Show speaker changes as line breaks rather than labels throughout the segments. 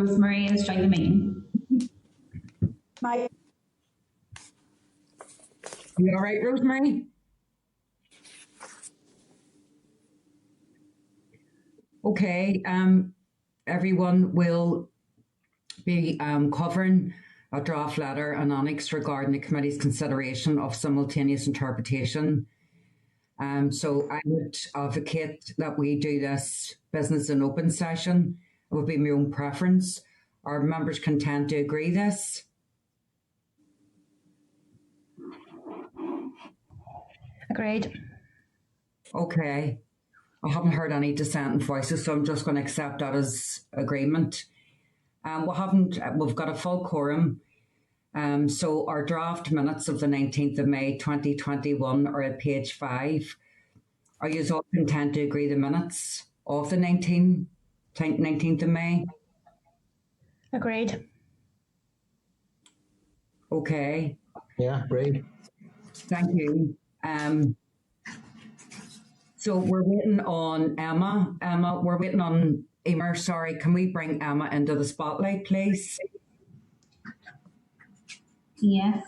Rosemary has joined the meeting.
You all right, Rosemary? Okay, everyone will be covering a draft letter and annex regarding the committee's consideration of simultaneous interpretation. So I would advocate that we do this business in open session. It would be my own preference. Are members content to agree this?
Agreed.
Okay. I haven't heard any dissenting voices, so I'm just going to accept that as agreement. We've got a full quorum. So our draft minutes of the 19th of May 2021 are at page 5. Are you all content to agree the minutes of the 19th of May?
Agreed.
Okay.
Yeah, agreed.
Thank you. So we're waiting on Emma. We're waiting on Emer. Sorry, can we bring Emma into the spotlight, please?
Yes,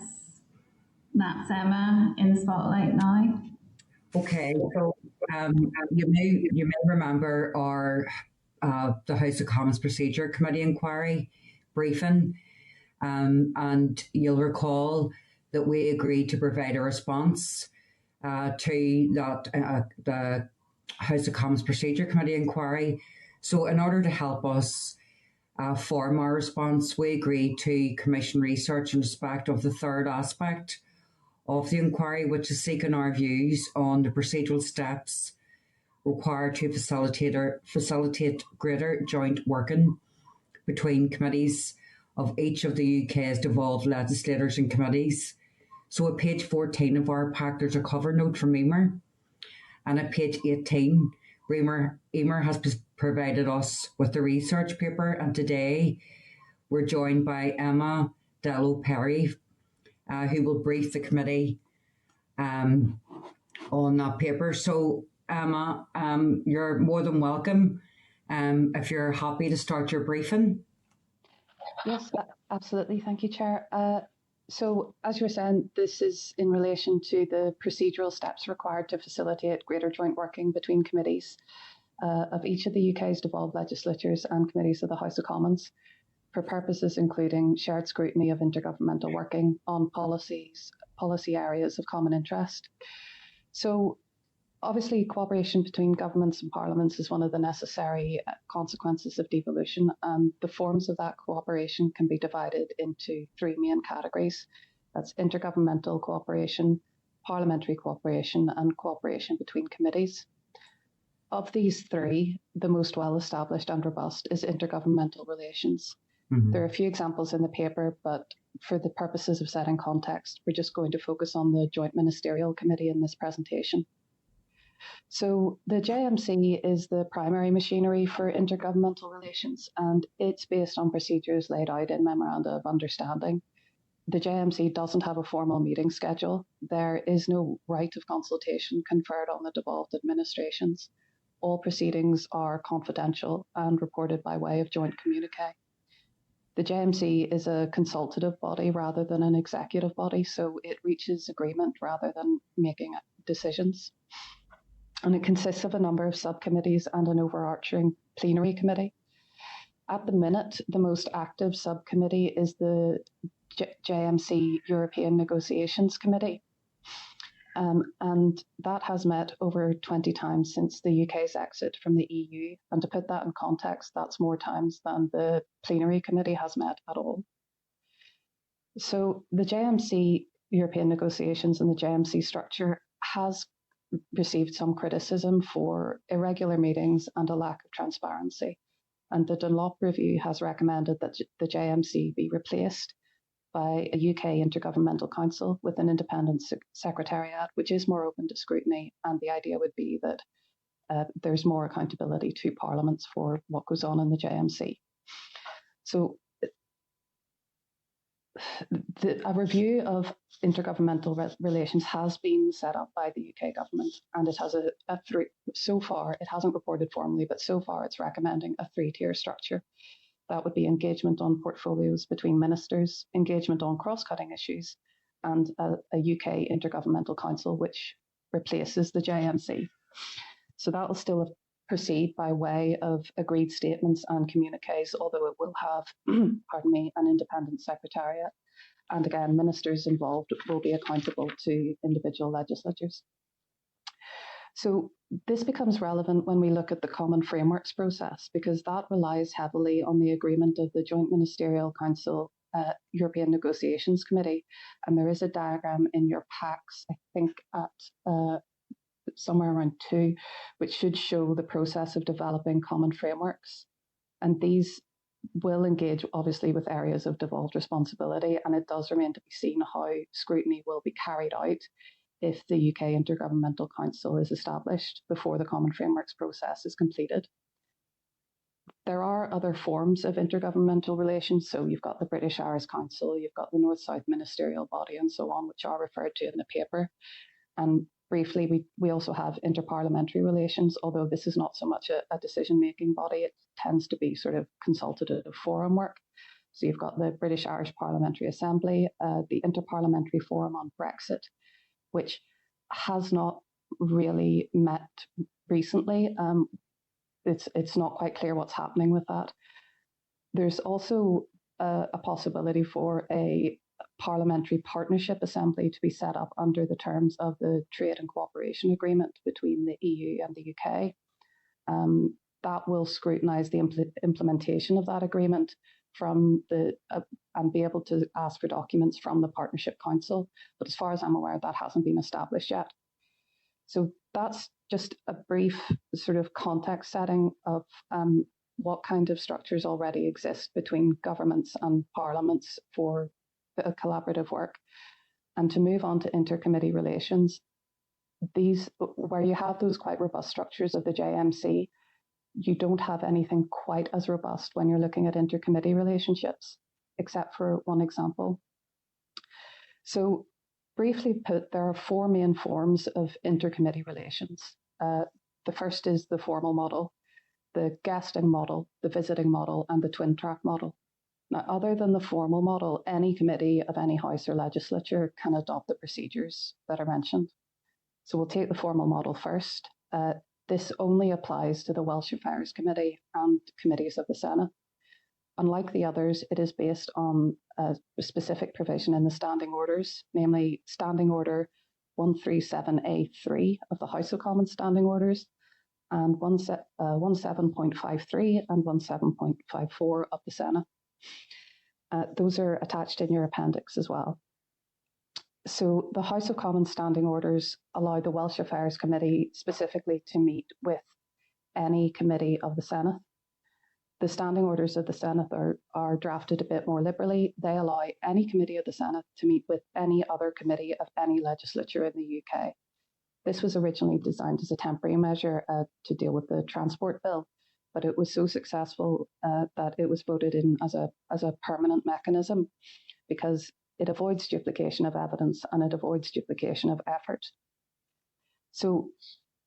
that's Emma in the spotlight now.
Okay, so you may remember our the House of Commons Procedure Committee inquiry briefing, and you'll recall that we agreed to provide a response to that the House of Commons Procedure Committee inquiry. So in order to help us form our response, we agreed to commission research in respect of the third aspect of the inquiry, which is seeking our views on the procedural steps required to facilitate greater joint working between committees of each of the UK's devolved legislators and committees. So at page 14 of our pack, there's a cover note from Emer. And at page 18, Emer has provided us with the research paper. And today we're joined by Emma Dello-Perry, who will brief the committee on that paper. So Emma, you're more than welcome if you're happy to start your briefing.
Yes, absolutely. Thank you, Chair. So, as you were saying, this is in relation to the procedural steps required to facilitate greater joint working between committees of each of the UK's devolved legislatures and committees of the House of Commons for purposes including shared scrutiny of intergovernmental working on policy areas of common interest. So, obviously, cooperation between governments and parliaments is one of the necessary consequences of devolution, and the forms of that cooperation can be divided into three main categories. That's intergovernmental cooperation, parliamentary cooperation, and cooperation between committees. Of these three, the most well-established and robust is intergovernmental relations. Mm-hmm. There are a few examples in the paper, but for the purposes of setting context, we're just going to focus on the Joint Ministerial Committee in this presentation. So the JMC is the primary machinery for intergovernmental relations, and it's based on procedures laid out in Memoranda of Understanding. The JMC doesn't have a formal meeting schedule. There is no right of consultation conferred on the devolved administrations. All proceedings are confidential and reported by way of joint communique. The JMC is a consultative body rather than an executive body, so it reaches agreement rather than making decisions. And it consists of a number of subcommittees and an overarching plenary committee. At the minute, the most active subcommittee is the JMC European Negotiations Committee. And that has met over 20 times since the UK's exit from the EU. And to put that in context, that's more times than the plenary committee has met at all. So the JMC European Negotiations and the JMC structure has received some criticism for irregular meetings and a lack of transparency. And the Dunlop Review has recommended that the JMC be replaced by a UK Intergovernmental Council with an independent secretariat, which is more open to scrutiny. And the idea would be that there's more accountability to parliaments for what goes on in the JMC. So a review of intergovernmental relations has been set up by the UK government, and it has so far, it hasn't reported formally, but so far it's recommending a three-tier structure. That would be engagement on portfolios between ministers, engagement on cross-cutting issues, and a UK Intergovernmental Council, which replaces the JMC. So that will still proceed by way of agreed statements and communiques, although it will have, pardon me, an independent secretariat. And again, ministers involved will be accountable to individual legislatures. So this becomes relevant when we look at the Common Frameworks process, because that relies heavily on the agreement of the Joint Ministerial Council European Negotiations Committee. And there is a diagram in your packs, I think at somewhere around 2, which should show the process of developing common frameworks. And these will engage, obviously, with areas of devolved responsibility, and it does remain to be seen how scrutiny will be carried out if the UK Intergovernmental Council is established before the Common Frameworks process is completed. There are other forms of intergovernmental relations, so you've got the British Irish Council, you've got the North-South Ministerial Body, and so on, which are referred to in the paper. And briefly, we also have interparliamentary relations, although this is not so much a decision-making body. It tends to be sort of consultative forum work. So you've got the British Irish Parliamentary Assembly, the Interparliamentary Forum on Brexit, which has not really met recently. It's not quite clear what's happening with that. There's also a possibility for a Parliamentary Partnership Assembly to be set up under the terms of the Trade and Cooperation Agreement between the EU and the UK. That will scrutinise the implementation of that agreement from and be able to ask for documents from the Partnership Council. But as far as I'm aware, that hasn't been established yet. So that's just a brief sort of context setting of what kind of structures already exist between governments and parliaments for collaborative work. And to move on to intercommittee relations, these, where you have those quite robust structures of the JMC, you don't have anything quite as robust when you're looking at intercommittee relationships, except for one example. So briefly put, there are 4 main forms of intercommittee relations. The first is the formal model, the guesting model, the visiting model, and the twin track model. Now, other than the formal model, any committee of any house or legislature can adopt the procedures that are mentioned. So we'll take the formal model first. This only applies to the Welsh Affairs Committee and committees of the Senate. Unlike the others, it is based on a specific provision in the standing orders, namely Standing Order 137A3 of the House of Commons Standing Orders, and 17.53 and 17.54 of the Senate. Those are attached in your appendix as well. So the House of Commons Standing Orders allow the Welsh Affairs Committee specifically to meet with any committee of the Senate. The Standing Orders of the Senate are drafted a bit more liberally. They allow any committee of the Senate to meet with any other committee of any legislature in the UK. This was originally designed as a temporary measure to deal with the transport bill, but it was so successful that it was voted in as a permanent mechanism, because it avoids duplication of evidence and it avoids duplication of effort. So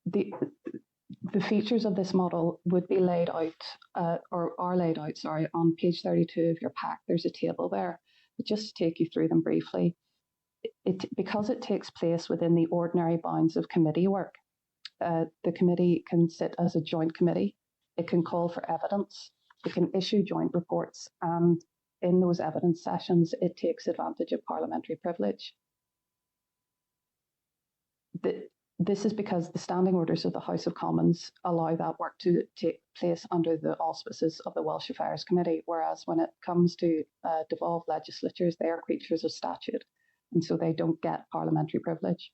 the features of this model would be laid out, or are laid out, sorry, on page 32 of your pack. There's a table there. But just to take you through them briefly, because it takes place within the ordinary bounds of committee work, the committee can sit as a joint committee. It can call for evidence. It can issue joint reports, and in those evidence sessions, it takes advantage of parliamentary privilege. This is because the standing orders of the House of Commons allow that work to take place under the auspices of the Welsh Affairs Committee, whereas when it comes to devolved legislatures, they are creatures of statute, and so they don't get parliamentary privilege.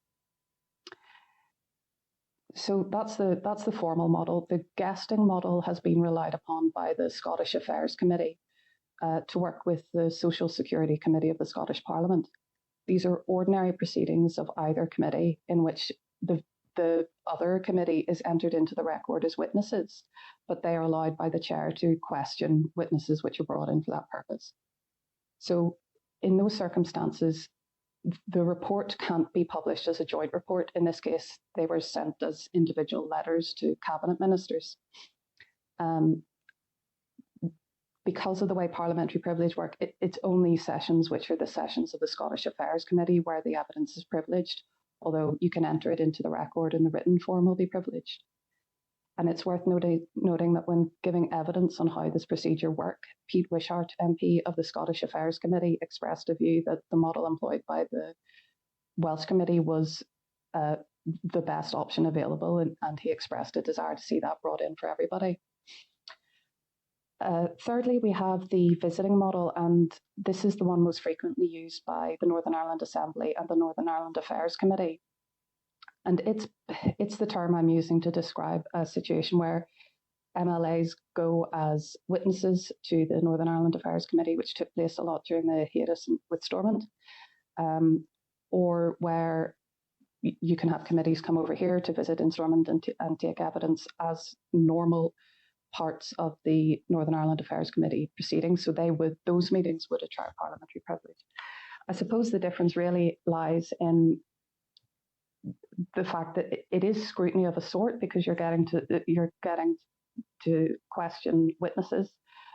So that's the formal model. The guesting model has been relied upon by the Scottish Affairs Committee to work with the Social Security Committee of the Scottish Parliament. These are ordinary proceedings of either committee in which the other committee is entered into the record as witnesses, but they are allowed by the chair to question witnesses which are brought in for that purpose. So in those circumstances, the report can't be published as a joint report. In this case, they were sent as individual letters to cabinet ministers. because of the way parliamentary privilege work, it's only sessions which are the sessions of the Scottish Affairs Committee where the evidence is privileged, although you can enter it into the record and the written form will be privileged. And it's worth noting that when giving evidence on how this procedure worked, Pete Wishart, MP of the Scottish Affairs Committee, expressed a view that the model employed by the Welsh Committee was the best option available, and he expressed a desire to see that brought in for everybody. Thirdly, we have the visiting model, and this is the one most frequently used by the Northern Ireland Assembly and the Northern Ireland Affairs Committee. And it's the term I'm using to describe a situation where MLAs go as witnesses to the Northern Ireland Affairs Committee, which took place a lot during the hiatus with Stormont, or where you can have committees come over here to visit in Stormont and take evidence as normal parts of the Northern Ireland Affairs Committee proceedings. So those meetings would attract parliamentary privilege. I suppose the difference really lies in the fact that it is scrutiny of a sort, because you're getting to question witnesses,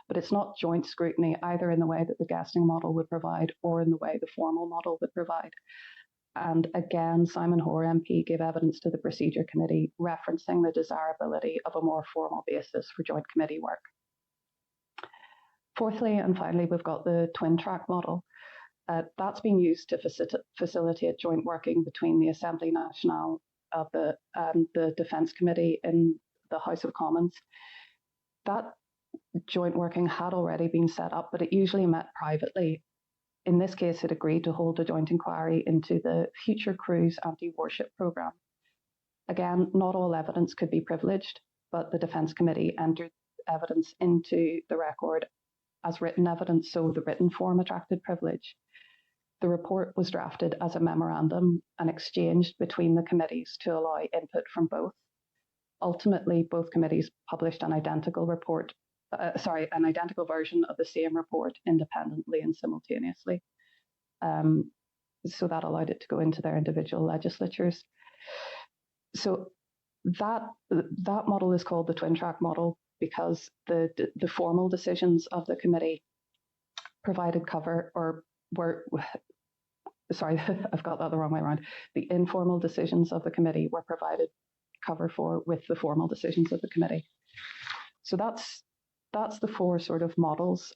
but it's not joint scrutiny either in the way that the guesting model would provide or in the way the formal model would provide. And again, Simon Hoare MP gave evidence to the Procedure Committee referencing the desirability of a more formal basis for joint committee work. Fourthly, and finally, we've got the twin track model. That's been used to facilitate joint working between the Assembly Nationale of the Defence Committee in the House of Commons. That joint working had already been set up, but it usually met privately. In this case, it agreed to hold a joint inquiry into the Future Cruise anti-warship programme. Again, not all evidence could be privileged, but the Defence Committee entered evidence into the record as written evidence, so the written form attracted privilege. The report was drafted as a memorandum and exchanged between the committees to allow input from both. Ultimately, both committees published an identical version of the same report independently and simultaneously. So that allowed it to go into their individual legislatures. So that model is called the twin track model because the formal decisions of the committee provided cover, or were, sorry, I've got that the wrong way around. The informal decisions of the committee were provided cover for with the formal decisions of the committee. So that's the four sort of models.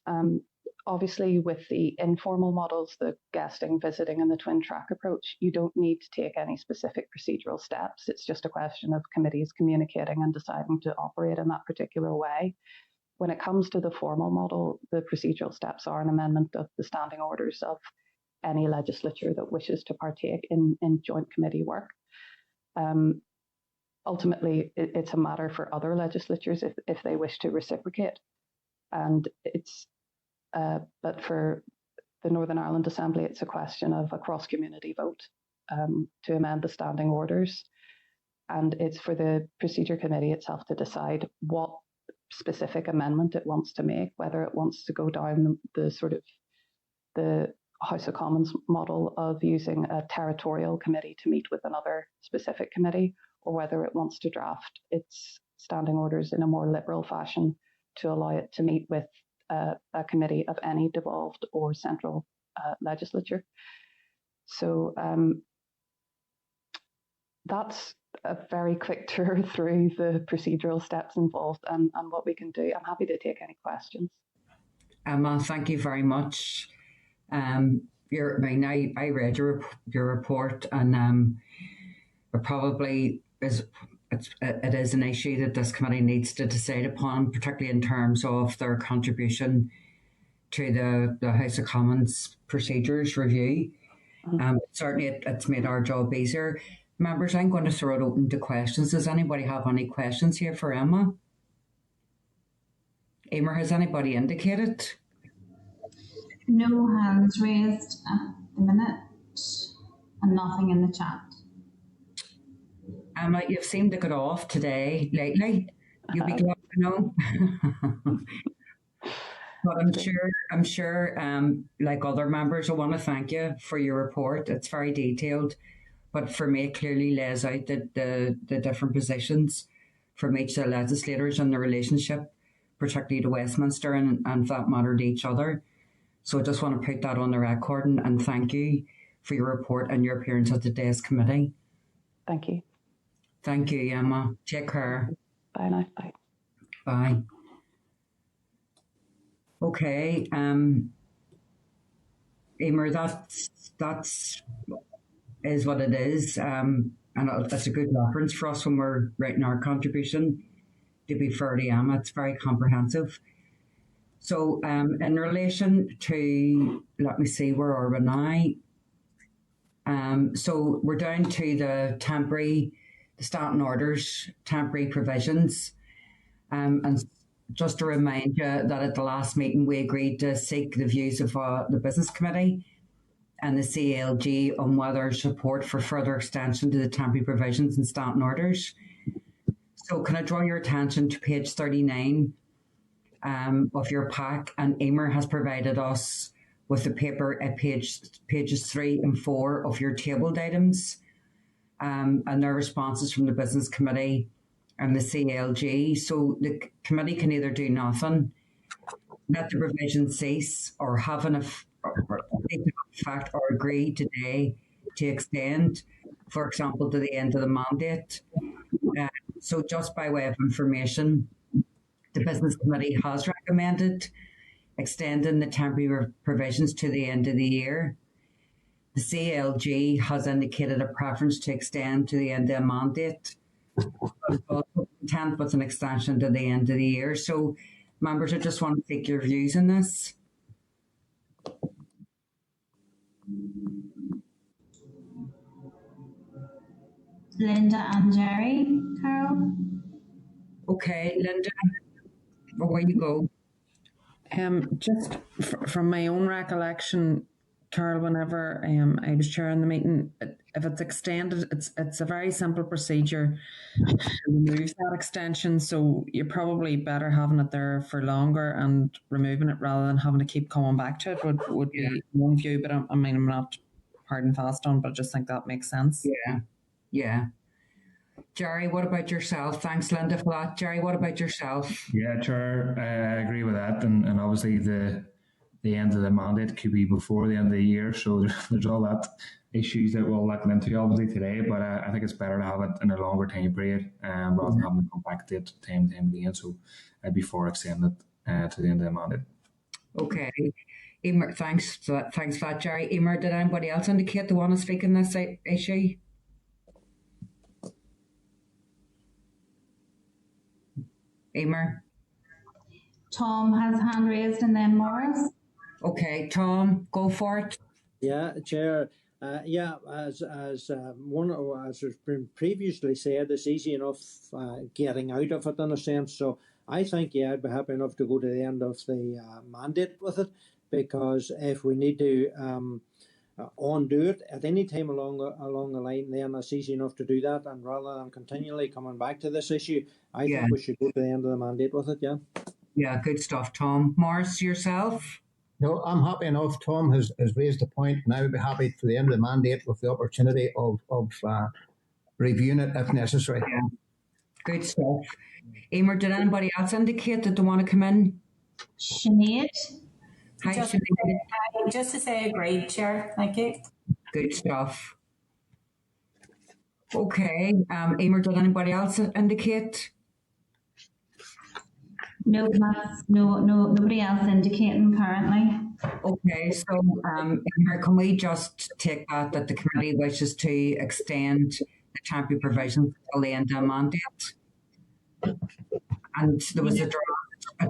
Obviously, with the informal models, the guesting, visiting, and the twin track approach, you don't need to take any specific procedural steps. It's just a question of committees communicating and deciding to operate in that particular way. When it comes to the formal model, the procedural steps are an amendment of the standing orders of any legislature that wishes to partake in joint committee work. Ultimately, it's a matter for other legislatures if they wish to reciprocate. And but for the Northern Ireland Assembly, it's a question of a cross-community vote to amend the standing orders. And it's for the Procedure Committee itself to decide what specific amendment it wants to make, whether it wants to go down the sort of the House of Commons model of using a territorial committee to meet with another specific committee, or whether it wants to draft its standing orders in a more liberal fashion to allow it to meet with a committee of any devolved or central legislature. So that's a very quick tour through the procedural steps involved and what we can do. I'm happy to take any questions.
Emma, thank you very much. I read your report, and it probably is. It is an issue that this committee needs to decide upon, particularly in terms of their contribution to the House of Commons procedures review. Certainly, it's made our job easier. Members, I'm going to throw it open to questions. Does anybody have any questions here for Emma? Emer, has anybody indicated?
No hands raised at the minute, and nothing in the chat.
Emma, you've seemed to get off today lately. You'll be glad to know. But I'm sure, like other members, I want to thank you for your report. It's very detailed, but for me, it clearly lays out the different positions from each of the legislators and the relationship particularly to Westminster and for that matter to each other. So I just want to put that on the record and thank you for your report and your appearance at today's committee.
Thank you.
Thank you, Emma. Take care.
Bye now. Bye.
Bye. Okay. Emer, that's is what it is. And that's a good reference for us when we're writing our contribution. To be fair to Emma, it's very comprehensive. So in relation to, let me see, where are we now? So we're down to the standing orders, temporary provisions. And just to remind you that at the last meeting, we agreed to seek the views of the Business Committee and the CLG on whether support for further extension to the temporary provisions and standing orders. So can I draw your attention to page 39 of your pack? And Emer has provided us with the paper at pages 3 and 4 of your tabled items and their responses from the Business Committee and the CLG. So the committee can either do nothing, let the provision cease, or have an effect or agree today to extend, for example, to the end of the mandate. So just by way of information, the Business Committee has recommended extending the temporary provisions to the end of the year. The CLG has indicated a preference to extend to the end of the mandate, but is also content with an extension to the end of the year. So, members, I just want to take your views on this.
Linda and Jerry, Carol.
Okay, Linda, away you go.
Just from my own recollection, Carol, whenever I was chairing the meeting, if it's extended, it's a very simple procedure to remove that extension. So you're probably better having it there for longer and removing it rather than having to keep coming back to it would be one view. But I mean, I'm not hard and fast on, but I just think that makes sense.
Yeah. Jerry, what about yourself? Thanks, Linda, for that. Jerry, what about yourself?
Yeah, Chair, I agree with that. And obviously the end of the mandate could be before the end of the year. So there's all that issues that we'll look into obviously today. But I think it's better to have it in a longer time period rather than having to come back to it time again. So before extending it to the end of the mandate.
Okay. Emer, thanks for that, Jerry. Emer, did anybody else indicate they want to speak on this issue? Emer?
Tom has hand raised and then Morris.
Okay, Tom, go for it.
Yeah, Chair. As has been previously said, it's easy enough getting out of it in a sense. So I think, I'd be happy enough to go to the end of the mandate with it, because if we need to undo it at any time along the line, then it's easy enough to do that. And rather than continually coming back to this issue, I think we should go to the end of the mandate with it.
Yeah, good stuff, Tom. Morris, yourself?
No, I'm happy enough. Tom has raised a point, and I would be happy for the end of the mandate with the opportunity of reviewing it if necessary.
Yeah. Good stuff. Emer, did anybody else indicate that they want to come in?
Sinead.
Hi, Sinead.
Just to say agreed, Chair. Thank you. Good
stuff. Okay. Emer, did anybody else indicate?
No, nobody else indicating currently.
Okay, so Emer, can we just take that the committee wishes to extend the temporary provisions until the end of the mandate? And there was a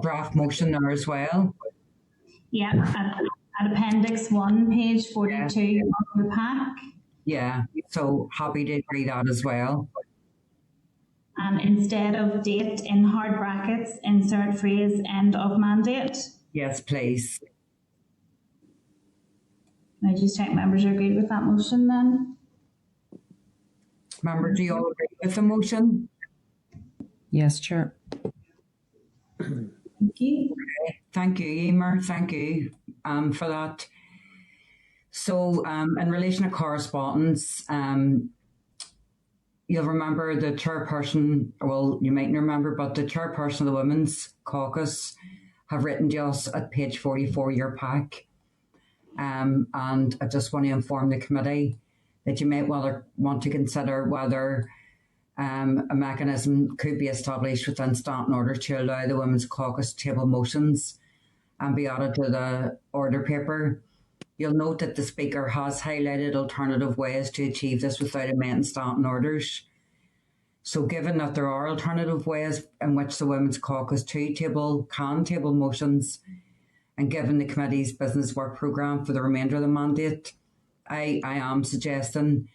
draft motion there as well.
Yeah, at Appendix 1, page 42 of the pack.
Yeah, so happy to agree that as well.
And instead of date in hard brackets, insert phrase end of mandate.
Yes, please.
Can I just check members are agreed with that motion then?
Members, do you all agree with the motion?
Yes, Chair.
Thank you.
Okay. Thank you, Emer. Thank you for that. So in relation to correspondence, you'll remember the chairperson, well, you mightn't remember, but the chairperson of the Women's Caucus have written to us at page 44 of your pack. And I just want to inform the committee that you might want to consider whether a mechanism could be established within standing order to allow the Women's Caucus to table motions and be added to the order paper. You'll note that the Speaker has highlighted alternative ways to achieve this without amending standing orders. So given that there are alternative ways in which the Women's Caucus can table motions, and given the committee's business work programme for the remainder of the mandate, I am suggesting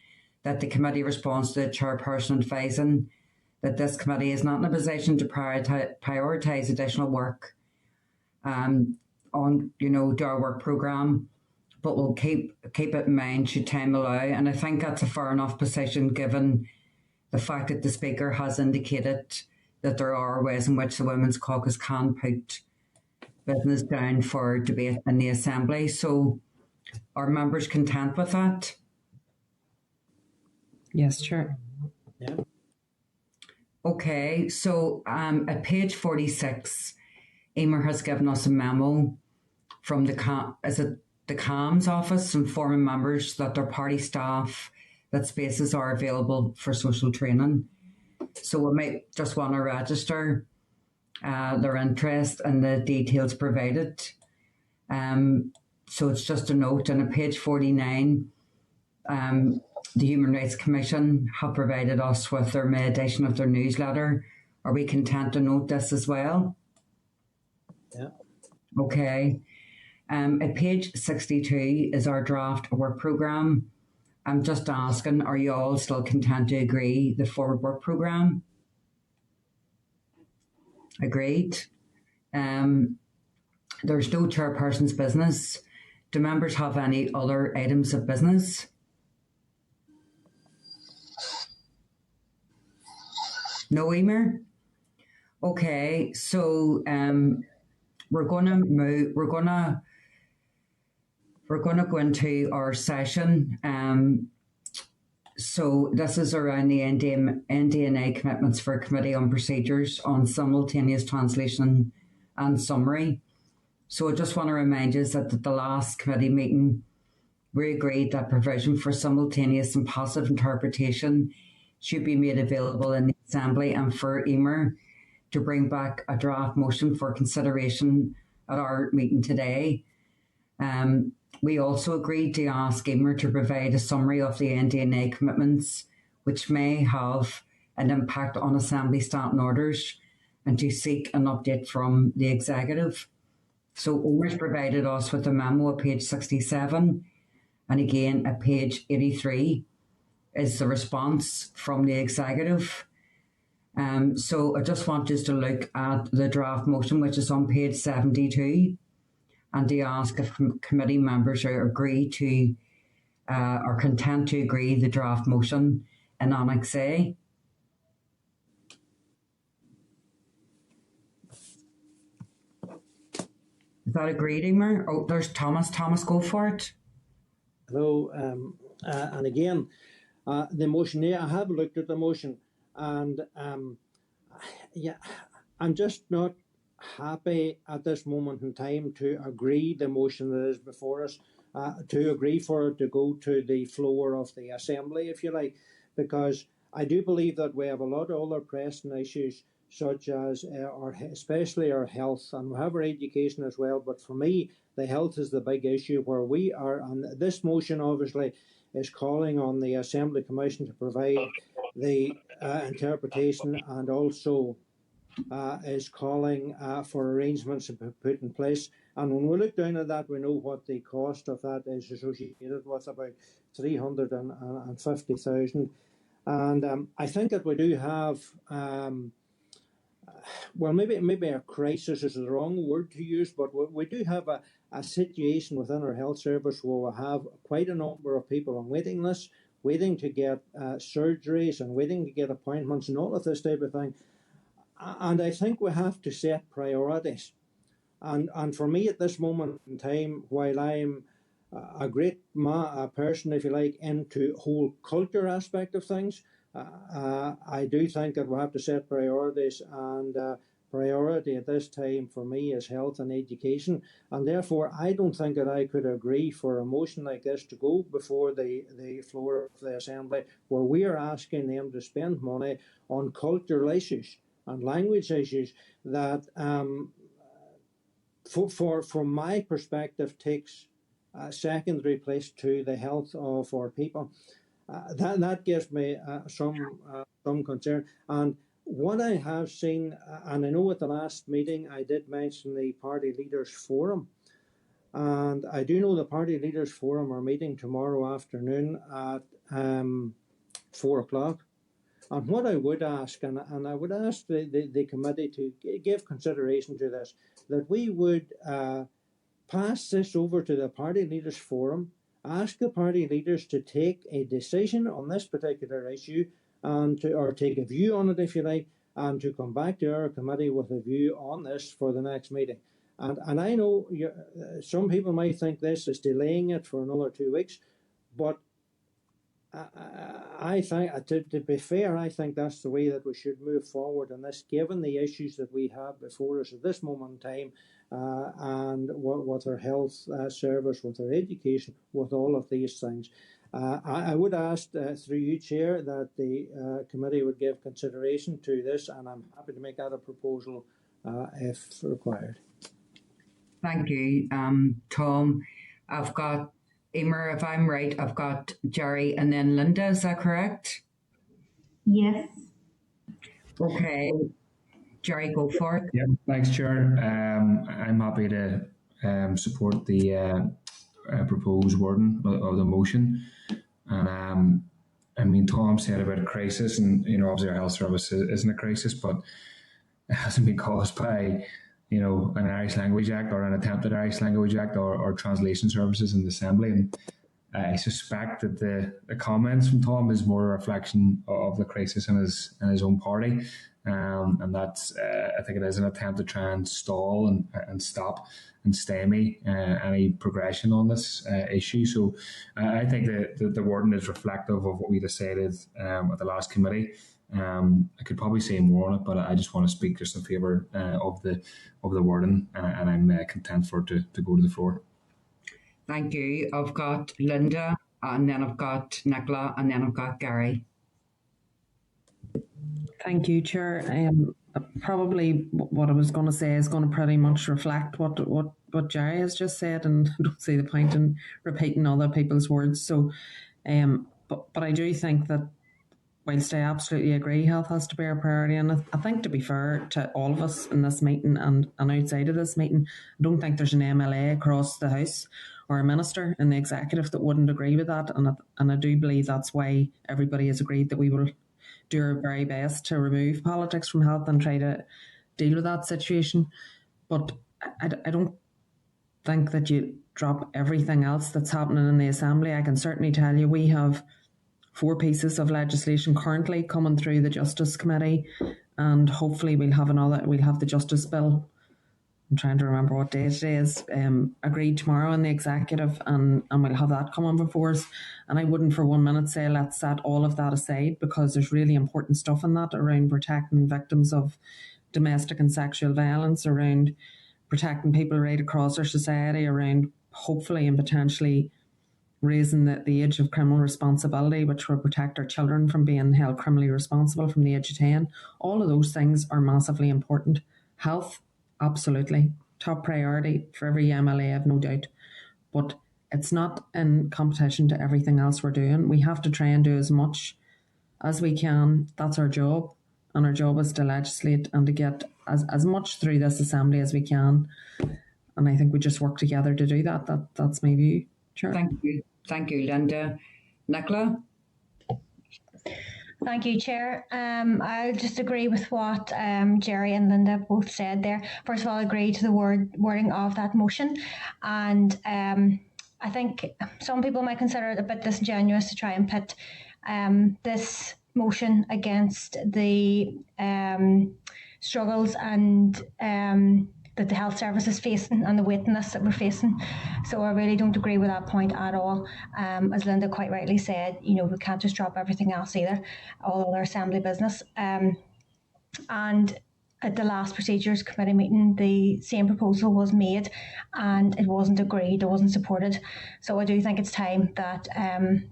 that the committee responds to the chairperson advising that this committee is not in a position to prioritise additional work on to our work programme, but we'll keep it in mind should time allow. And I think that's a fair enough position given the fact that the Speaker has indicated that there are ways in which the Women's Caucus can put business down for debate in the Assembly. So are members content with that?
Yes, Chair.
Yeah.
Okay, so at page 46, Emer has given us a memo from the CAM's office informing members that their party staff, that spaces are available for social training. So we might just want to register their interest in the details provided. So it's just a note. And at page 49, the Human Rights Commission have provided us with their May edition of their newsletter. Are we content to note this as well?
Yeah.
Okay. At page 62 is our draft work programme. I'm just asking, are you all still content to agree the forward work programme? Agreed. There's no chairperson's business. Do members have any other items of business? No, Emer? Okay, so we're gonna go into our session. So this is around the NDNA commitments for Committee on Procedures on Simultaneous Translation and Summary. So I just want to remind you that at the last committee meeting, we agreed that provision for simultaneous and passive interpretation should be made available in the Assembly, and for Emer to bring back a draft motion for consideration at our meeting today. We also agreed to ask Emer to provide a summary of the NDNA commitments, which may have an impact on Assembly standing orders, and to seek an update from the Executive. So Emer's provided us with a memo at page 67, and again at page 83 is the response from the Executive. So I just want us to look at the draft motion, which is on page 72, and to ask if committee members are content to agree the draft motion in Annex A. Is that agreed, Emer? Oh, there's Thomas. Thomas, go for it.
Hello, and again, the motion here, I have looked at the motion, and yeah, I'm just not happy at this moment in time to agree the motion that is before us, to agree for it to go to the floor of the Assembly, if you like, because I do believe that we have a lot of other pressing issues, such as especially our health, and we have our education as well. But for me, the health is the big issue where we are. And this motion obviously is calling on the Assembly Commission to provide the interpretation, and also is calling for arrangements to be put in place. And when we look down at that, we know what the cost of that is associated with, about 350,000. And I think that we do have, well, maybe a crisis is the wrong word to use, but we do have a situation within our health service where we have quite a number of people on waiting lists, waiting to get surgeries and waiting to get appointments and all of this type of thing. And I think we have to set priorities. And for me at this moment in time, while I'm a great person, if you like, into whole culture aspect of things, I do think that we have to set priorities, and priority at this time for me is health and education, and therefore I don't think that I could agree for a motion like this to go before the floor of the Assembly, where we are asking them to spend money on cultural issues and language issues that, from my perspective, takes a secondary place to the health of our people. That gives me some concern. And what I have seen, and I know at the last meeting I did mention the Party Leaders Forum, and I do know the Party Leaders Forum are meeting tomorrow afternoon at 4 o'clock. And what I would ask, and I would ask the committee to give consideration to this, that we would pass this over to the Party Leaders Forum, ask the party leaders to take a decision on this particular issue, or take a view on it, if you like, and to come back to our committee with a view on this for the next meeting. And I know some people might think this is delaying it for another 2 weeks, but I think, to be fair, I think that's the way that we should move forward on this, given the issues that we have before us at this moment in time, and with our health service, with our education, with all of these things. I would ask, through you, Chair, that the committee would give consideration to this, and I'm happy to make that a proposal if required.
Thank you, Tom. I've got Emer, if I'm right, I've got Jerry and then Linda, is that correct?
Yes.
Okay. Jerry, go for it.
Yeah, thanks, Chair. I'm happy to support the proposed wording of the motion. And I mean, Tom said about a crisis, and obviously our health service isn't a crisis, but it hasn't been caused by an Irish Language Act or an attempted Irish Language Act or translation services in the Assembly. And I suspect that the comments from Tom is more a reflection of the crisis in his own party. And that's, I think it is an attempt to try and stall and stop and stymie any progression on this issue. So I think the wording is reflective of what we decided at the last committee. I could probably say more on it, but I just want to speak just in favour of the wording, and I'm content for it to go to the floor.
Thank you. I've got Linda, and then I've got Nicola, and then I've got Gary.
Thank you, Chair. Probably what I was going to say is going to pretty much reflect what Jerry has just said, and I don't see the point in repeating other people's words. So, but I do think that whilst I absolutely agree health has to be a priority, and I think, to be fair to all of us in this meeting and outside of this meeting, I don't think there's an MLA across the House or a minister in the executive that wouldn't agree with that, and I do believe that's why everybody has agreed that we will do our very best to remove politics from health and try to deal with that situation. But I don't think that you drop everything else that's happening in the Assembly. I can certainly tell you we have 4 pieces of legislation currently coming through the Justice Committee, and hopefully we'll have the Justice Bill, I'm trying to remember what date it is, agreed tomorrow in the executive, and we'll have that coming before us. And I wouldn't for 1 minute say let's set all of that aside, because there's really important stuff in that around protecting victims of domestic and sexual violence, around protecting people right across our society, around hopefully and potentially raising the age of criminal responsibility, which will protect our children from being held criminally responsible from the age of 10. All of those things are massively important. Health, absolutely, top priority for every MLA, I've no doubt. But it's not in competition to everything else we're doing. We have to try and do as much as we can. That's our job. And our job is to legislate and to get as much through this Assembly as we can. And I think we just work together to do that. That's my view. Sure.
Thank you, Linda. Nicola?
Thank you, Chair. I'll just agree with what Jerry and Linda both said there. First of all, I agree to the wording of that motion. And I think some people might consider it a bit disingenuous to try and pit this motion against the struggles and that the health service is facing and the waiting lists that we're facing. So I really don't agree with that point at all. As Linda quite rightly said, we can't just drop everything else either, all other assembly business. And at the last Procedures Committee meeting, the same proposal was made and it wasn't agreed, it wasn't supported. So I do think it's time that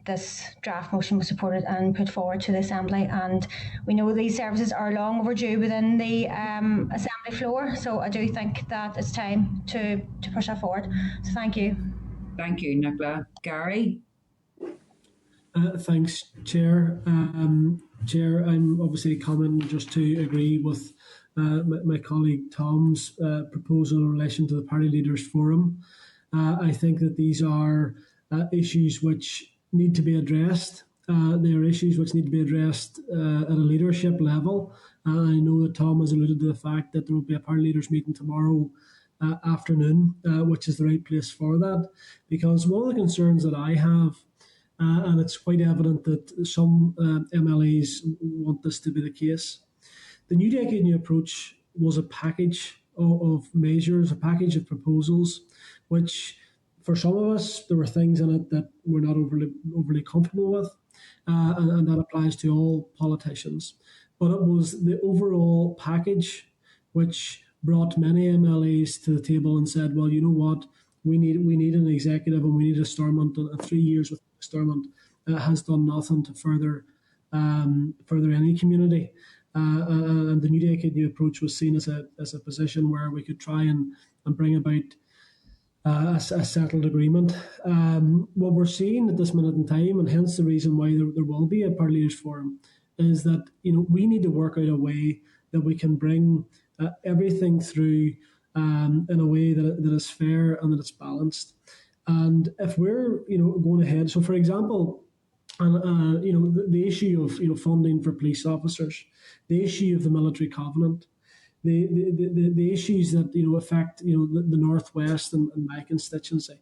this draft motion was supported and put forward to the Assembly. And we know these services are long overdue within the Assembly floor. So I do think that it's time to push that forward. So thank you.
Thank you, Nicola. Gary?
Thanks, Chair. Chair, I'm obviously coming just to agree with my colleague Tom's proposal in relation to the Party Leaders Forum. I think that these are issues which need to be addressed. They are issues which need to be addressed at a leadership level. I know that Tom has alluded to the fact that there will be a Party Leaders meeting tomorrow afternoon, which is the right place for that. Because one of the concerns that I have, and it's quite evident that some MLAs want this to be the case. The New Decade New Approach was a package of measures, a package of proposals, which for some of us, there were things in it that we're not overly comfortable with, and that applies to all politicians. But it was the overall package which brought many MLAs to the table and said, well, you know what, we need an executive and we need a Stormont, and 3 years with Stormont has done nothing to further any community. And the New Decade New Approach was seen as a position where we could try and bring about a settled agreement. What we're seeing at this minute in time, and hence the reason why there will be a Party Leaders Forum, is that we need to work out a way that we can bring everything through in a way that is fair and that it's balanced. And if we're going ahead, so for example, the issue of funding for police officers, the issue of the military covenant, the issues that affect the Northwest and my constituency,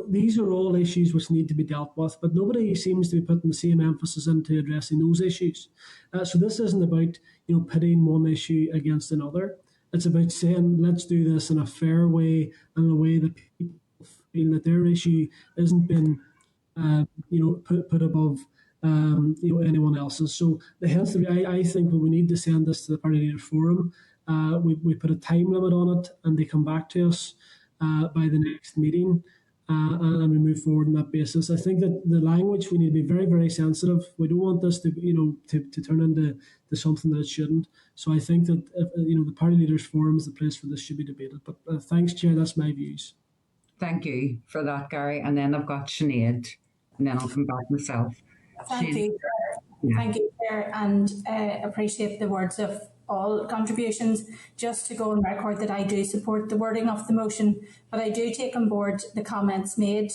these are all issues which need to be dealt with, but nobody seems to be putting the same emphasis into addressing those issues. So this isn't about pitting one issue against another. It's about saying let's do this in a fair way and in a way that people feel that their issue isn't been put above anyone else's. So hence I think when we need to send this to the Party Leaders Forum, we put a time limit on it and they come back to us by the next meeting and we move forward on that basis. I think that the language, we need to be very, very sensitive. We don't want this to to turn into something that it shouldn't. So I think that the Party Leaders Forum is the place where this should be debated. But thanks, Chair, that's my views.
Thank you for that, Gary. And then I've got Sinead, and then I'll come back myself.
Thank you. Yeah. Thank you, Chair, and appreciate the words of all contributions. Just to go on record that I do support the wording of the motion, but I do take on board the comments made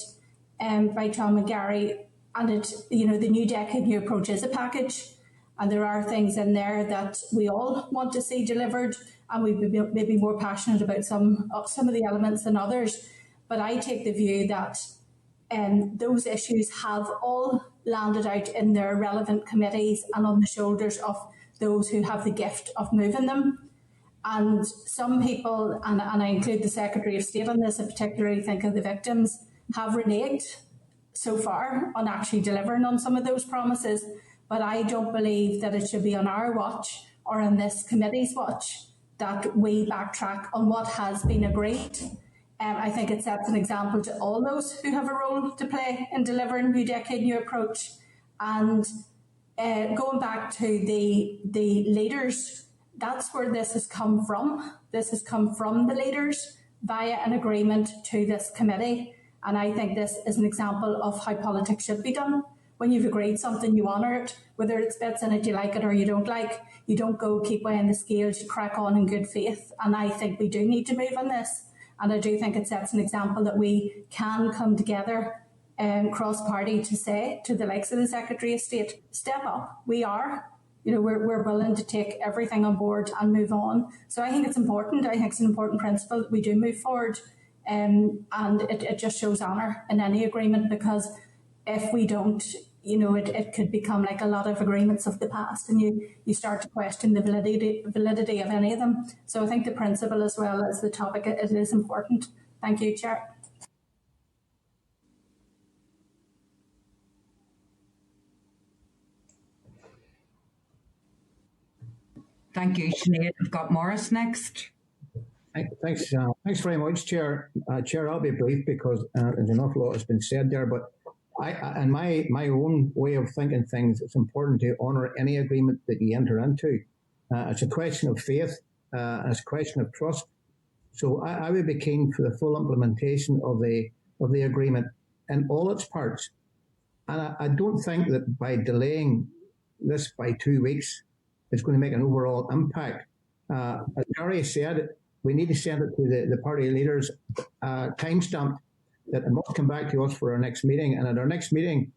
by Tom and Gary. And the New Decade New Approach is a package, and there are things in there that we all want to see delivered, and we'd be maybe more passionate about some of the elements than others. But I take the view that those issues have all landed out in their relevant committees and on the shoulders of those who have the gift of moving them. And some people, and I include the Secretary of State on this, I particularly think of the victims, have reneged so far on actually delivering on some of those promises. But I don't believe that it should be on our watch or on this committee's watch that we backtrack on what has been agreed. I think it sets an example to all those who have a role to play in delivering New Decade New Approach. And going back to the leaders, that's where this has come from. This has come from the leaders via an agreement to this committee. And I think this is an example of how politics should be done. When you've agreed something, you honour it, whether it's bits in it you like it or you don't like. You don't go keep weighing the scales, you crack on in good faith. And I think we do need to move on this. And I do think it sets an example that we can come together cross-party to say to the likes of the Secretary of State, step up. We are, we're willing to take everything on board and move on. So I think it's important. I think it's an important principle that we do move forward. And it just shows honour in any agreement, because if we don't, it could become like a lot of agreements of the past, and you start to question the validity of any of them. So I think the principle as well as the topic, it is important. Thank you, Chair.
Thank you, Sinead. We've got Morris next.
Thanks very much, Chair. Chair, I'll be brief because there's an awful lot has been said there, but in my own way of thinking things, it's important to honour any agreement that you enter into. It's a question of faith, and it's a question of trust. So I would be keen for the full implementation of the agreement in all its parts. And I don't think that by delaying this by 2 weeks, it's going to make an overall impact. As Gary said, we need to send it to the party leaders timestamped that it must come back to us for our next meeting. And at our next meeting,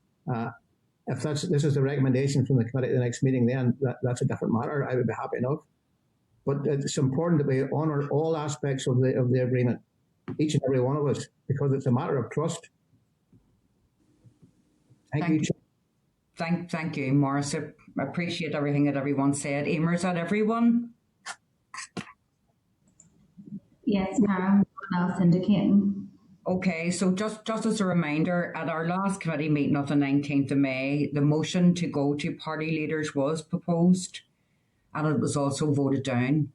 if this is the recommendation from the committee at the next meeting, then that's a different matter. I would be happy enough. But it's important that we honour all aspects of the agreement, each and every one of us, because it's a matter of trust. Thank you.
Thank you, Morris. I appreciate everything that everyone said. Emer, is that everyone?
Yes, Karen, else indicating.
Okay, so just as a reminder, at our last committee meeting of the 19th of May, the motion to go to party leaders was proposed and it was also voted down.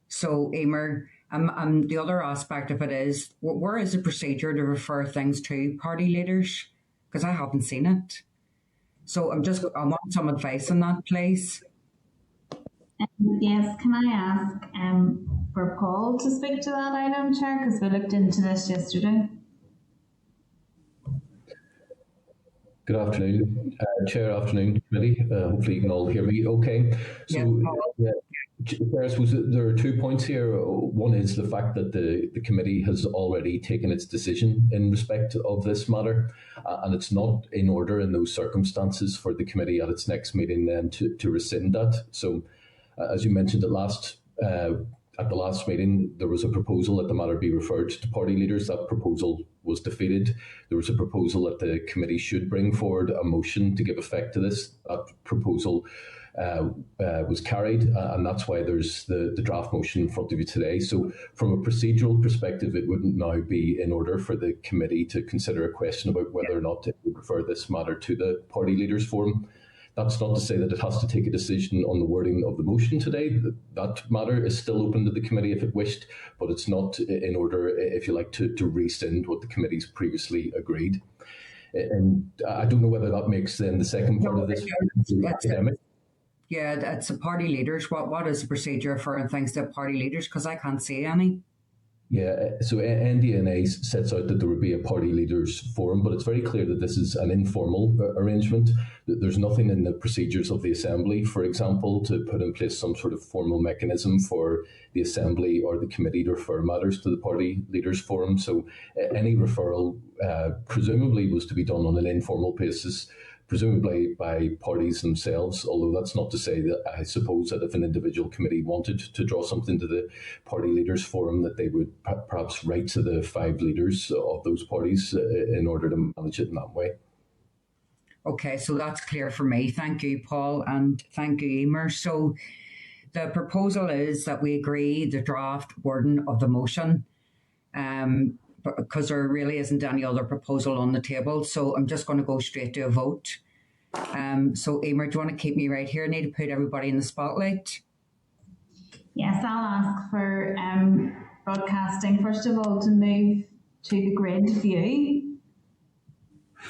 So, Emer, the other aspect of it is, where is the procedure to refer things to party leaders? Because I haven't seen it. So I want some advice on that, please.
Yes, can I ask for Paul to speak to that item, Chair? Because we looked into this yesterday.
Good afternoon, Chair. Afternoon, committee. Hopefully you can all hear me okay. So, I suppose there are 2 points here. One is the fact that the committee has already taken its decision in respect of this matter, and it's not in order in those circumstances for the committee at its next meeting then to rescind that. So, as you mentioned at the last meeting, there was a proposal that the matter be referred to party leaders. That proposal was defeated. There was a proposal that the committee should bring forward a motion to give effect to this. That proposal was carried, and that's why there's the draft motion in front of you today. So from a procedural perspective, it wouldn't now be in order for the committee to consider a question about whether or not to refer this matter to the Party Leaders Forum. That's not to say that it has to take a decision on the wording of the motion today. That matter is still open to the committee if it wished, but it's not in order, if you like, to rescind what the committee's previously agreed. And I don't know whether that makes then the second part of this academic.
Yeah, it's the party leaders. What is the procedure for things to party leaders? Because I can't see any.
Yeah, so NDNA sets out that there would be a party leaders forum, but it's very clear that this is an informal arrangement. There's nothing in the procedures of the Assembly, for example, to put in place some sort of formal mechanism for the Assembly or the committee to refer matters to the party leaders forum. So any referral presumably was to be done on an informal basis, presumably by parties themselves, although that's not to say that I suppose that if an individual committee wanted to draw something to the party leaders forum, that they would perhaps write to the 5 leaders of those parties in order to manage it in that way.
Okay, so that's clear for me. Thank you, Paul, and thank you, Emer. So the proposal is that we agree the draft wording of the motion, because there really isn't any other proposal on the table. So I'm just going to go straight to a vote. So Emer, do you want to keep me right here? I need to put everybody in the spotlight.
Yes, I'll ask for broadcasting, first of all, to move to the grid view.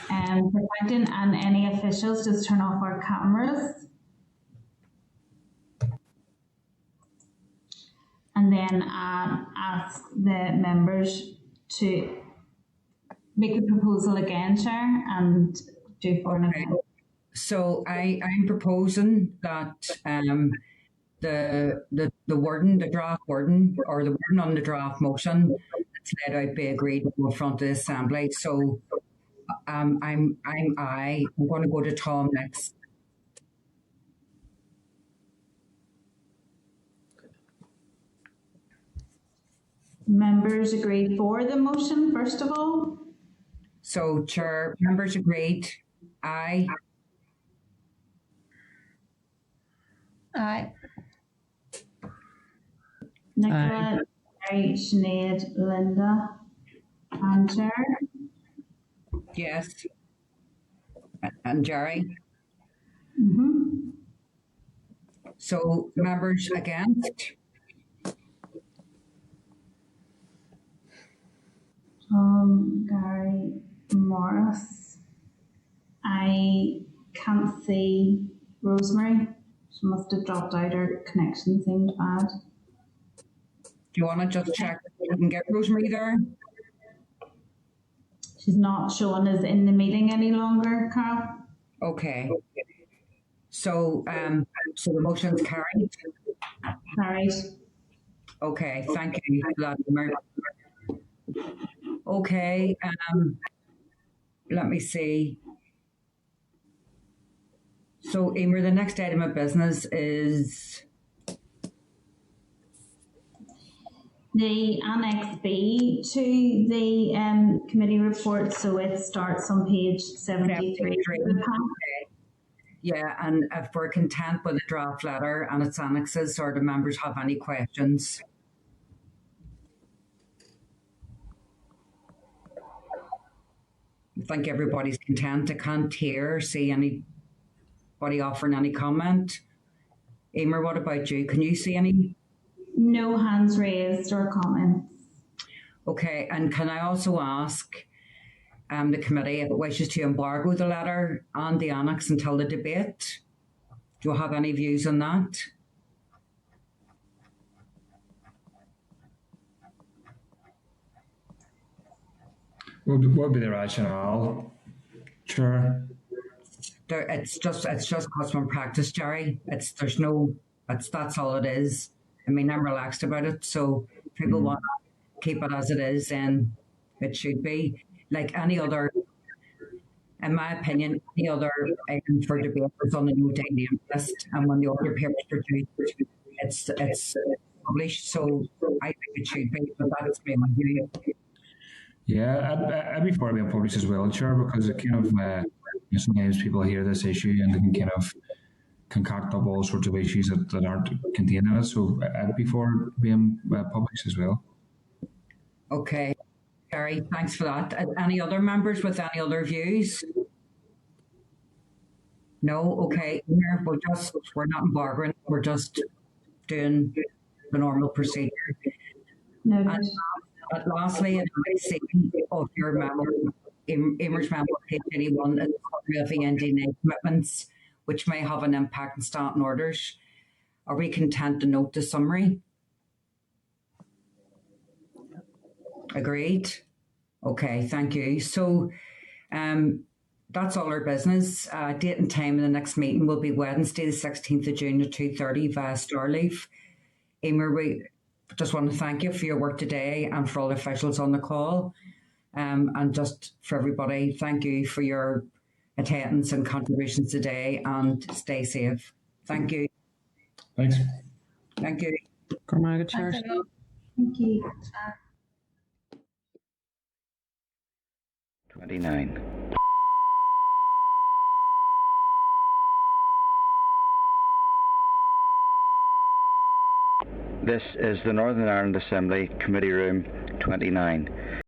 For Quentin and any officials, just turn off our cameras. And then ask the members to make the proposal again, Chair, and do for an event. So
I'm proposing that the wording, the draft wording, or the wording on the draft motion that's laid out be agreed in front of the Assembly. So I'm going to go to Tom next. Members agree for the motion, first of all? So, Chair, members agreed. Aye.
Aye.
Nicola, Gary, Sinead, Linda, and Chair.
Yes. And Jerry. So, members against?
Tom, Gary, Morris. I can't see Rosemary. She must have dropped out. Her connection seemed bad.
Do you want to just check if we can get Rosemary there?
She's not showing us in the meeting any longer, Carl.
Okay. So, so the motion's carried?
Carried.
Okay, thank you for that, Emer. Okay, let me see. So, Emer, the next item of business is
the Annex B to the committee report, so it starts on page 73 of the pack.
Yeah, and if we're content with the draft letter and its annexes, or do members have any questions? I think everybody's content. I can't see anybody offering any comment. Emer, what about you? Can you see any?
No hands raised or comments.
Okay, and can I also ask the committee if it wishes to embargo the letter and the annex until the debate? Do you have any views on that?
What would be the rationale? Sure.
It's just custom practice, Jerry. That's all it is. I mean, I'm relaxed about it. So if people want to keep it as it is, then it should be like any other. In my opinion, any other item for debate is on the no day name list, and when the order paper is produced, it's published. So I think it should be, but that's my view.
Yeah, I'd be for it being published as well, sure, because it kind of sometimes people hear this issue and they can kind of concoct up all sorts of issues that aren't contained in it. So I'd be for it being published as well.
Okay, Gary, thanks for that. Any other members with any other views? No, okay. We're not embargoing. We're just doing the normal procedure.
No.
And lastly, in I see of your member, Emer's member, page 81, is of the NDNA commitments, which may have an impact on standing orders. Are we content to note the summary? Agreed. Okay, thank you. So that's all our business. Date and time of the next meeting will be Wednesday, the 16th of June at 2:30 via Starleaf. Emer, we just want to thank you for your work today and for all the officials on the call. And just for everybody, thank you for your attendance and contributions today, and stay safe. Thank you.
Thanks.
Thank you.
Thank you.
29. This is the Northern Ireland Assembly Committee Room 29.